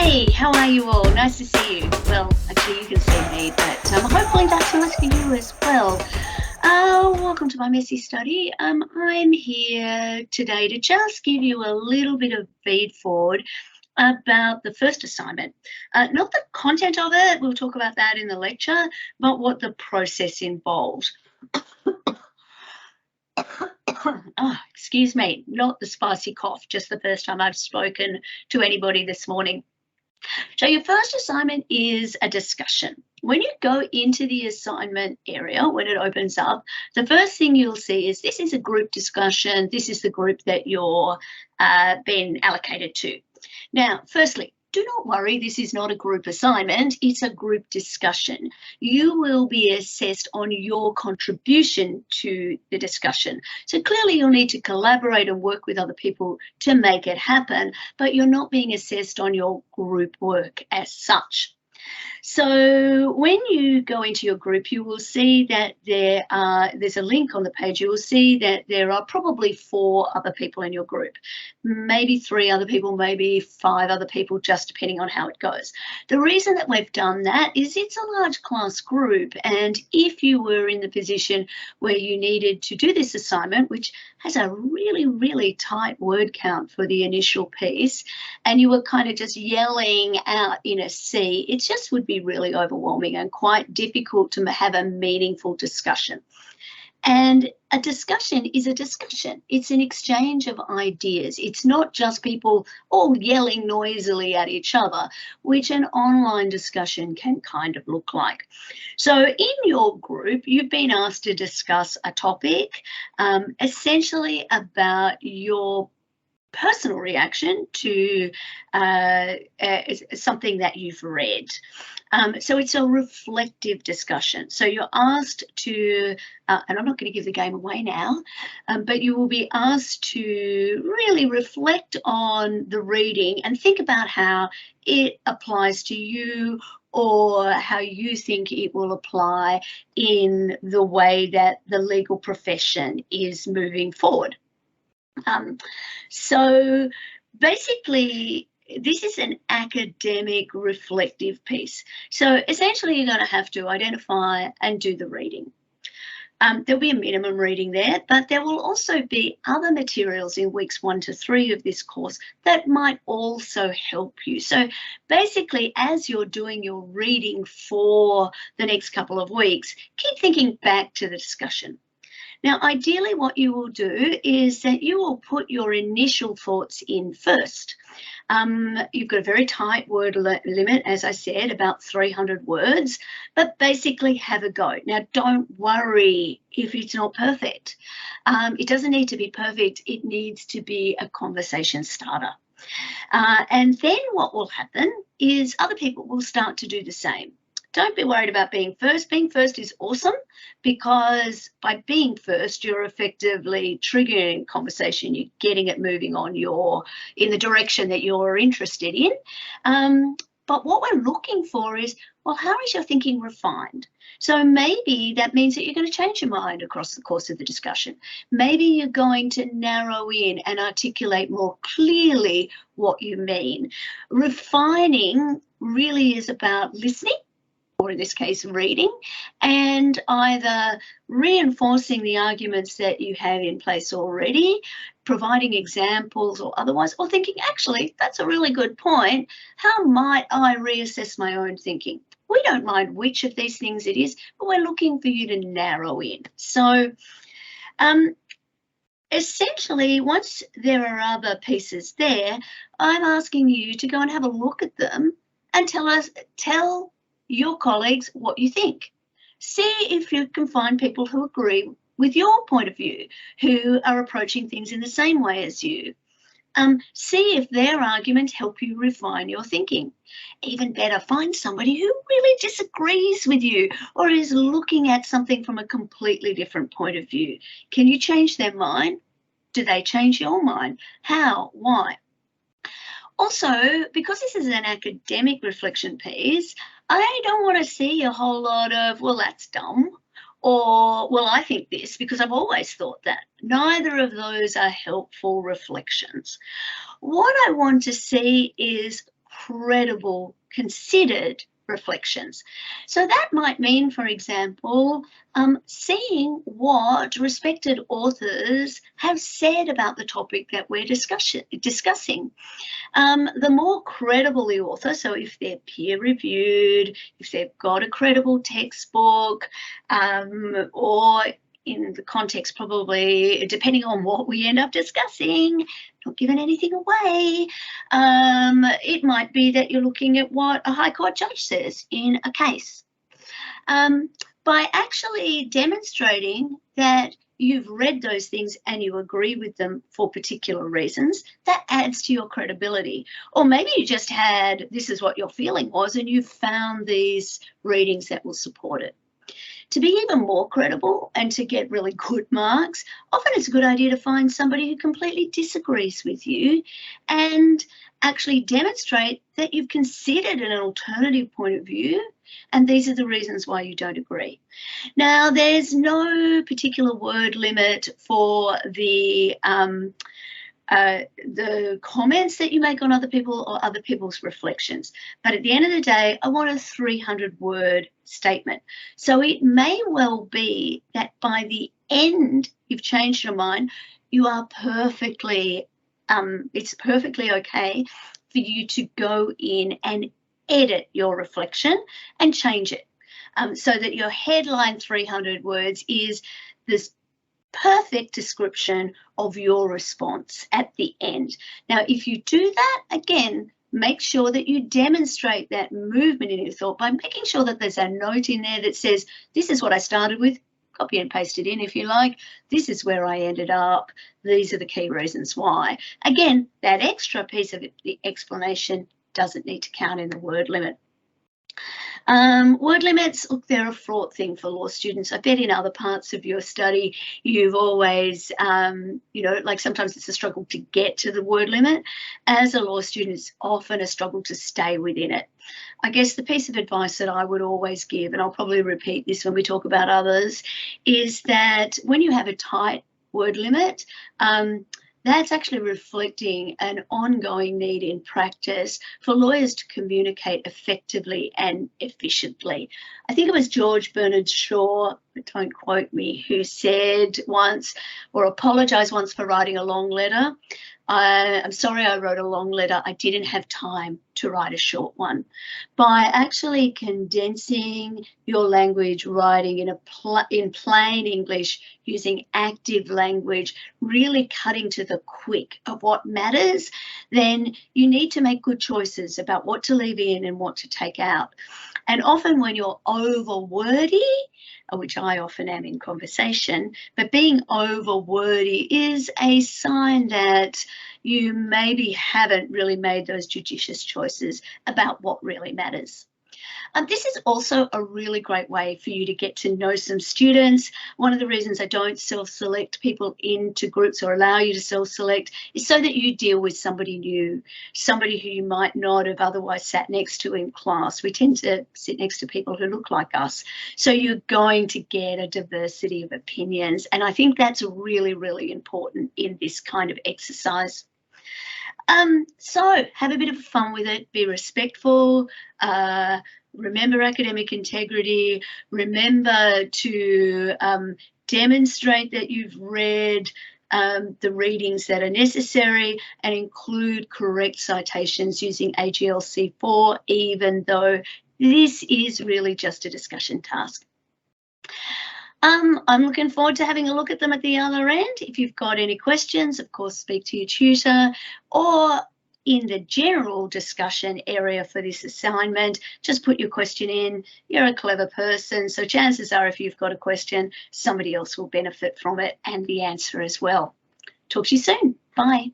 Hey, how are you all? Nice to see you. Well, actually, you can see me, but hopefully that's nice for you as well. Welcome to my messy study. I'm here today to just give you a little bit of feed forward about the first assignment. Not the content of it, we'll talk about that in the lecture, but what the process involved. Oh, excuse me, not the spicy cough, just the first time I've spoken to anybody this morning. So your first assignment is a discussion. When you go into the assignment area, when it opens up, the first thing you'll see is this is a group discussion. This is the group that you're been allocated to. Now, firstly, do not worry, this is not a group assignment, it's a group discussion. You will be assessed on your contribution to the discussion. So clearly you'll need to collaborate and work with other people to make it happen, but you're not being assessed on your group work as such. So when you go into your group, you will see that there's a link on the page. You will see that there are probably 4 other people in your group, maybe 3 other people, maybe 5 other people, just depending on how it goes. The reason that we've done that is it's a large class group, and if you were in the position where you needed to do this assignment, which has a really, really tight word count for the initial piece, and you were kind of just yelling out in a sea, it just would be really overwhelming and quite difficult to have a meaningful discussion. And a discussion is a discussion. It's an exchange of ideas. It's not just people all yelling noisily at each other, which an online discussion can kind of look like. So in your group, you've been asked to discuss a topic, essentially about your personal reaction to something that you've read. So it's a reflective discussion. So you're asked to, and I'm not going to give the game away now, but you will be asked to really reflect on the reading and think about how it applies to you or how you think it will apply in the way that the legal profession is moving forward. So basically, this is an academic reflective piece. So essentially, you're going to have to identify and do the reading. There'll be a minimum reading there, but there will also be other materials in weeks 1 to 3 of this course that might also help you. So basically, as you're doing your reading for the next couple of weeks, keep thinking back to the discussion. Now, ideally, what you will do is that you will put your initial thoughts in first. You've got a very tight word limit, as I said, about 300 words, but basically have a go. Now, don't worry if it's not perfect. It doesn't need to be perfect. It needs to be a conversation starter. And then what will happen is other people will start to do the same. Don't be worried about being first. Being first is awesome because by being first, you're effectively triggering conversation. You're getting it moving on in the direction that you're interested in. But what we're looking for is, well, how is your thinking refined? So maybe that means that you're going to change your mind across the course of the discussion. Maybe you're going to narrow in and articulate more clearly what you mean. Refining really is about listening, or in this case, reading, and either reinforcing the arguments that you have in place already, providing examples or otherwise, or thinking, actually, that's a really good point. How might I reassess my own thinking? We don't mind which of these things it is, but we're looking for you to narrow in. So essentially, once there are other pieces there, I'm asking you to go and have a look at them and tell your colleagues what you think. See if you can find people who agree with your point of view, who are approaching things in the same way as you. See if their arguments help you refine your thinking. Even better, find somebody who really disagrees with you or is looking at something from a completely different point of view. Can you change their mind? Do they change your mind? How? Why? Also, because this is an academic reflection piece, I don't want to see a whole lot of, well, that's dumb, or, well, I think this because I've always thought that. Neither of those are helpful reflections. What I want to see is credible, considered reflections. So that might mean, for example, seeing what respected authors have said about the topic that we're discussing. The more credible the author, so if they're peer-reviewed, if they've got a credible textbook, or in the context probably, depending on what we end up discussing, not giving anything away, it might be that you're looking at what a High Court judge says in a case. By actually demonstrating that you've read those things and you agree with them for particular reasons, that adds to your credibility. Or maybe you just had, this is what your feeling was, and you found these readings that will support it. To be even more credible and to get really good marks, often it's a good idea to find somebody who completely disagrees with you and actually demonstrate that you've considered an alternative point of view, and these are the reasons why you don't agree. Now, there's no particular word limit for the comments that you make on other people or other people's reflections. But at the end of the day, I want a 300-word statement. So it may well be that by the end, you've changed your mind. You are perfectly, it's perfectly okay for you to go in and edit your reflection and change it so that your headline 300 words is this perfect description of your response at the end. Now, if you do that, again, make sure that you demonstrate that movement in your thought by making sure that there's a note in there that says, this is what I started with, copy and paste it in if you like, this is where I ended up, these are the key reasons why. Again, that extra piece of the explanation doesn't need to count in the word limit. Word limits, look, they're a fraught thing for law students. I bet in other parts of your study, you've always, like sometimes it's a struggle to get to the word limit. As a law student, it's often a struggle to stay within it. I guess the piece of advice that I would always give, and I'll probably repeat this when we talk about others, is that when you have a tight word limit, that's actually reflecting an ongoing need in practice for lawyers to communicate effectively and efficiently. I think it was George Bernard Shaw, don't quote me, who said once, or apologised once for writing a long letter. I'm sorry I wrote a long letter. I didn't have time to write a short one. By actually condensing your language, writing in plain English, using active language, really cutting to the quick of what matters, then you need to make good choices about what to leave in and what to take out. And often when you're over wordy, which I often am in conversation, but being over wordy is a sign that you maybe haven't really made those judicious choices about what really matters. This is also a really great way for you to get to know some students. One of the reasons I don't self-select people into groups or allow you to self-select is so that you deal with somebody new, somebody who you might not have otherwise sat next to in class. We tend to sit next to people who look like us. So you're going to get a diversity of opinions. And I think that's really, really important in this kind of exercise. So have a bit of fun with it, be respectful, remember academic integrity, remember to demonstrate that you've read the readings that are necessary and include correct citations using AGLC4, even though this is really just a discussion task. I'm looking forward to having a look at them at the other end. If you've got any questions, of course, speak to your tutor, or in the general discussion area for this assignment, just put your question in. You're a clever person, so chances are if you've got a question, somebody else will benefit from it and the answer as well. Talk to you soon. Bye.